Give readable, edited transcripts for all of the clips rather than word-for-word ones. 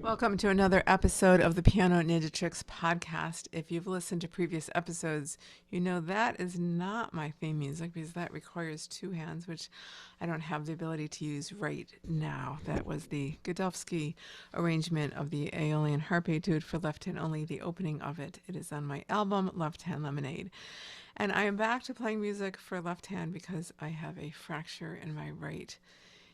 Welcome to another episode of the Piano Ninja Tricks podcast. If you've listened to previous episodes, you know that is not my theme music because that requires two hands, which I don't have the ability to use right now. That was the Godowsky arrangement of the Aeolian Harp Etude for left hand only, the opening of it. It is on my album, Left Hand Lemonade. And I am back to playing music for left hand because I have a fracture in my right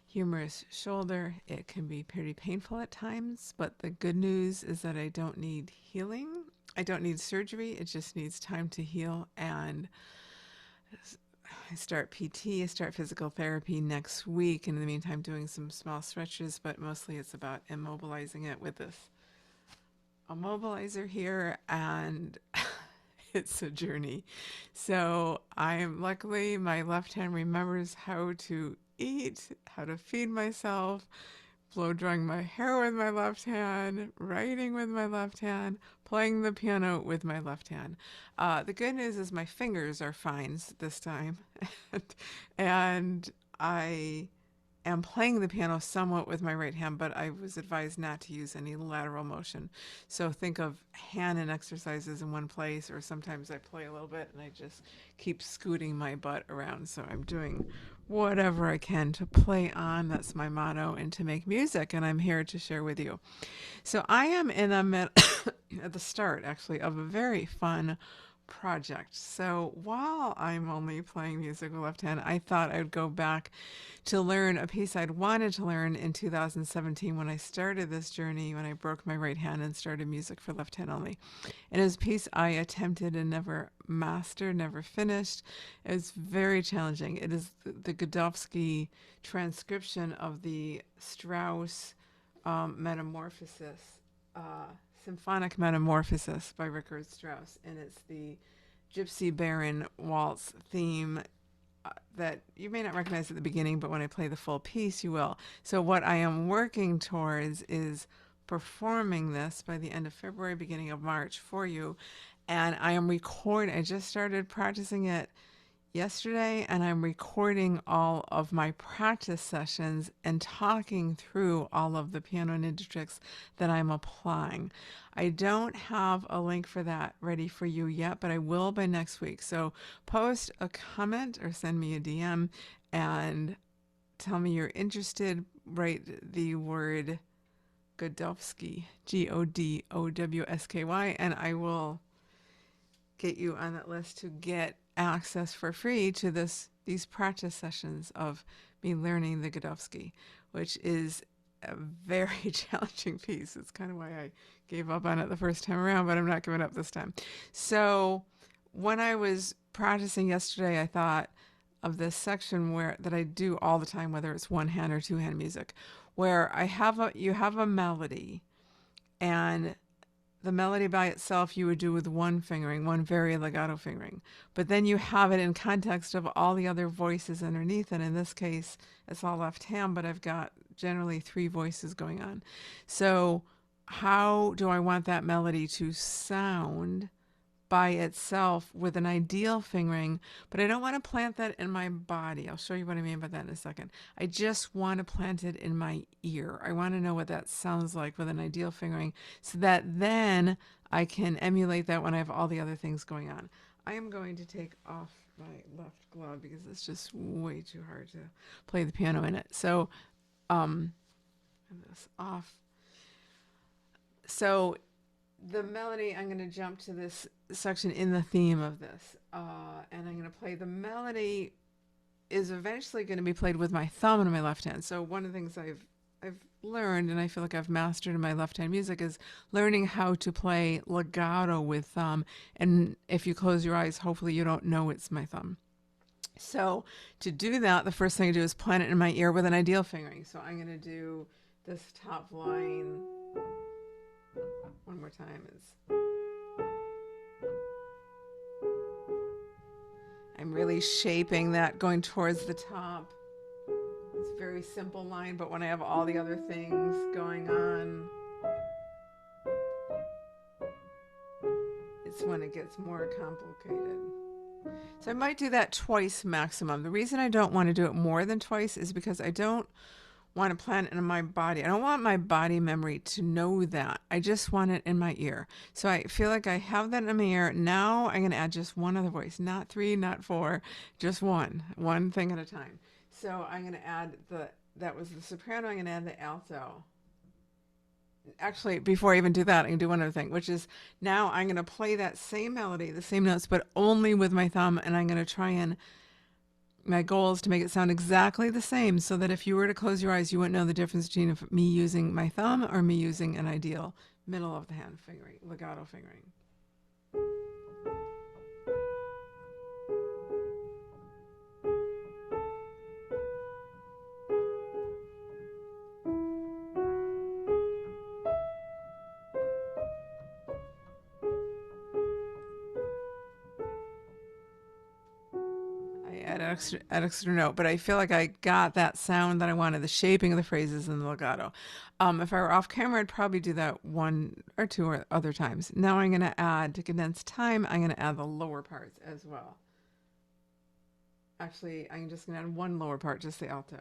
humerus shoulder. It can be pretty painful at times, but the good news is that I don't need healing. I don't need surgery. It just needs time to heal. And I start PT, I start physical therapy next week. And in the meantime, doing some small stretches, but mostly it's about immobilizing it with this immobilizer here. And it's a journey. So luckily my left hand remembers how to eat, how to feed myself, blow drying my hair with my left hand, writing with my left hand, playing the piano with my left hand. The good news is my fingers are fine this time. And I am playing the piano somewhat with my right hand, but I was advised not to use any lateral motion. So think of hand and exercises in one place, or sometimes I play a little bit and I just keep scooting my butt around. So I'm doing whatever I can to play on. That's my motto, and to make music, and I'm here to share with you. So I am in at the start, actually, of a very fun project. So while I'm only playing music with left hand, I thought I'd go back to learn a piece I'd wanted to learn in 2017 when I started this journey, when I broke my right hand and started music for left hand only. And it was a piece I attempted and never mastered, never finished. It was very challenging. It is the Godowsky transcription of the Strauss Metamorphosis, Symphonic Metamorphosis by Richard Strauss, and it's the Gypsy Baron waltz theme that you may not recognize at the beginning, but when I play the full piece, you will. So what I am working towards is performing this by the end of February, beginning of March for you, and I just started practicing it yesterday, and I'm recording all of my practice sessions and talking through all of the piano ninja tricks that I'm applying. I don't have a link for that ready for you yet, but I will by next week. So post a comment or send me a DM and tell me you're interested. Write the word Godowsky, Godowsky, and I will get you on that list to get access for free to these practice sessions of me learning the Godowsky, which is a very challenging piece. It's kind of why I gave up on it the first time around, but I'm not giving up this time. So when I was practicing yesterday, I thought of this section that I do all the time, whether it's one hand or two hand music, where you have a melody, and the melody by itself you would do with one fingering, one very legato fingering. But then you have it in context of all the other voices underneath. And in this case, it's all left hand, but I've got generally three voices going on. So how do I want that melody to sound by itself with an ideal fingering? But I don't want to plant that in my body. I'll show you what I mean by that in a second. I just want to plant it in my ear. I want to know what that sounds like with an ideal fingering, so that then I can emulate that when I have all the other things going on. I am going to take off my left glove because it's just way too hard to play the piano in it. So this off. So the melody, I'm going to jump to this section in the theme of this, and I'm going to play the melody is eventually going to be played with my thumb in my left hand. So one of the things I've learned, and I feel like I've mastered in my left hand music, is learning how to play legato with thumb. And if you close your eyes, hopefully you don't know it's my thumb. So to do that, the first thing I do is plant it in my ear with an ideal fingering. So I'm going to do this top line one more time. I'm really shaping that, going towards the top. It's a very simple line, but when I have all the other things going on, it's when it gets more complicated. So I might do that twice maximum. The reason I don't want to do it more than twice is because I don't want to plant it in my body. I don't want my body memory to know that. I just want it in my ear. So I feel like I have that in my ear. Now I'm going to add just one other voice, not three, not four, just one thing at a time. So I'm going to add that was the soprano. I'm going to add the alto. Actually, before I even do that, I can do one other thing, which is now I'm going to play that same melody, the same notes, but only with my thumb. And I'm going to try and my goal is to make it sound exactly the same so that if you were to close your eyes, you wouldn't know the difference between me using my thumb or me using an ideal middle of the hand fingering, legato fingering. Extra note, but I feel like I got that sound that I wanted, the shaping of the phrases in the legato. If I were off camera, I'd probably do that one or two or other times. Now I'm going to add, to condense time, I'm going to add the lower parts as well. Actually, I'm just going to add one lower part, just the alto.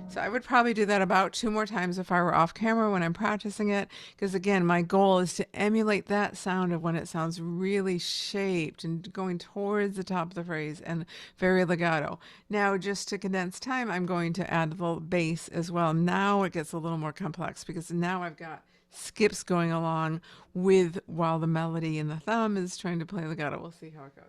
So I would probably do that about 2 more times if I were off camera when I'm practicing it. Because again, my goal is to emulate that sound of when it sounds really shaped and going towards the top of the phrase and very legato. Now, just to condense time, I'm going to add the bass as well. Now it gets a little more complex because now I've got skips going along with while the melody in the thumb is trying to play legato. We'll see how it goes.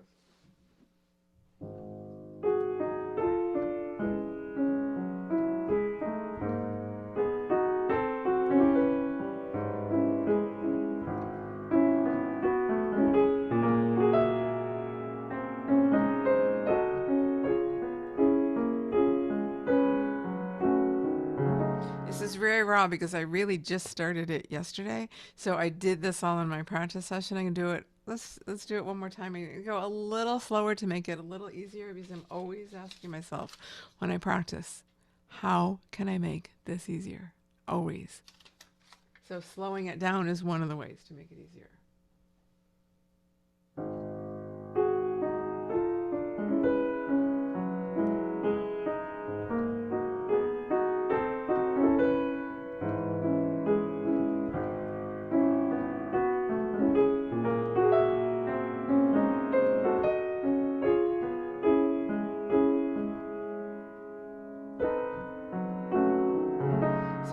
This is very raw because I really just started it yesterday. So I did this all in my practice session. I can do it. Let's do it one more time. I can go a little slower to make it a little easier because I'm always asking myself when I practice, how can I make this easier? Always. So slowing it down is one of the ways to make it easier.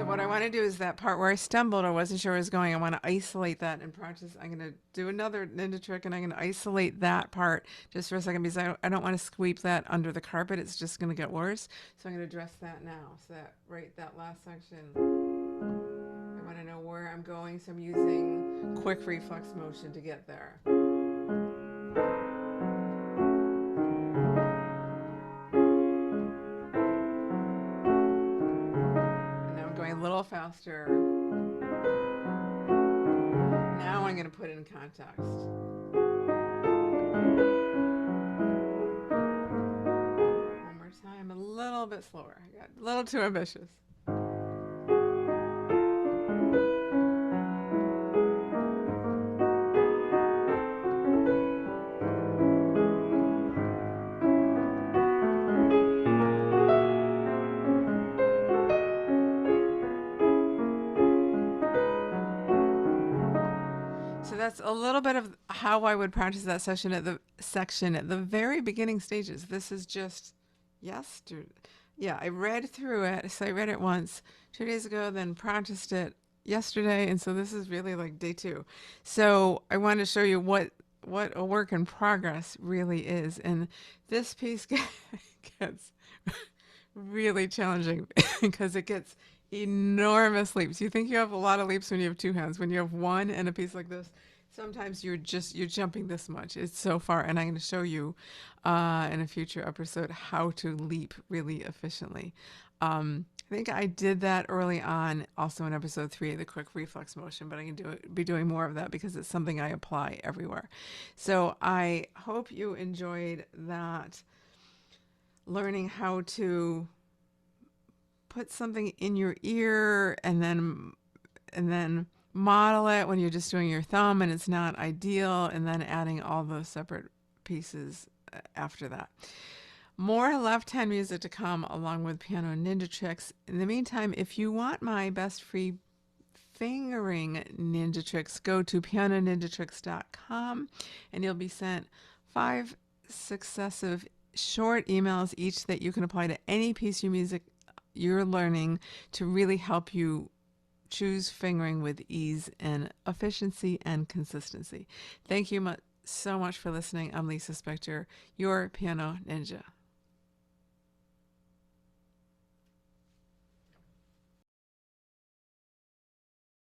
What I want to do is that part where I stumbled, I wasn't sure where I was going. I want to isolate that and practice. I'm going to do another ninja trick and I'm going to isolate that part just for a second because I don't want to sweep that under the carpet. It's just going to get worse. So I'm going to address that now. So that last section, I want to know where I'm going. So I'm using quick reflex motion to get there. A little faster. Now I'm going to put it in context. One more time, a little bit slower. I got a little too ambitious. So that's a little bit of how I would practice that section at the very beginning stages. This is just yesterday. Yeah, I read through it. So I read it once 2 days ago, then practiced it yesterday, and so this is really like day 2. So I want to show you what a work in progress really is, and this piece gets really challenging because it gets enormous leaps. You think you have a lot of leaps when you have 2 hands. When you have one and a piece like this, sometimes you're jumping this much. It's so far, and I'm going to show you in a future episode how to leap really efficiently. I think I did that early on, also in episode 3, the quick reflex motion, but I can be doing more of that because it's something I apply everywhere. So I hope you enjoyed that learning how to put something in your ear and then model it when you're just doing your thumb and it's not ideal, and then adding all those separate pieces after that. More left hand music to come along with piano ninja tricks. In the meantime, if you want my best free fingering ninja tricks, go to pianoninjatricks.com and you'll be sent 5 successive short emails each that you can apply to any piece of music you're learning to really help you choose fingering with ease and efficiency and consistency. Thank you so much for listening. I'm Lisa Spector, your piano ninja.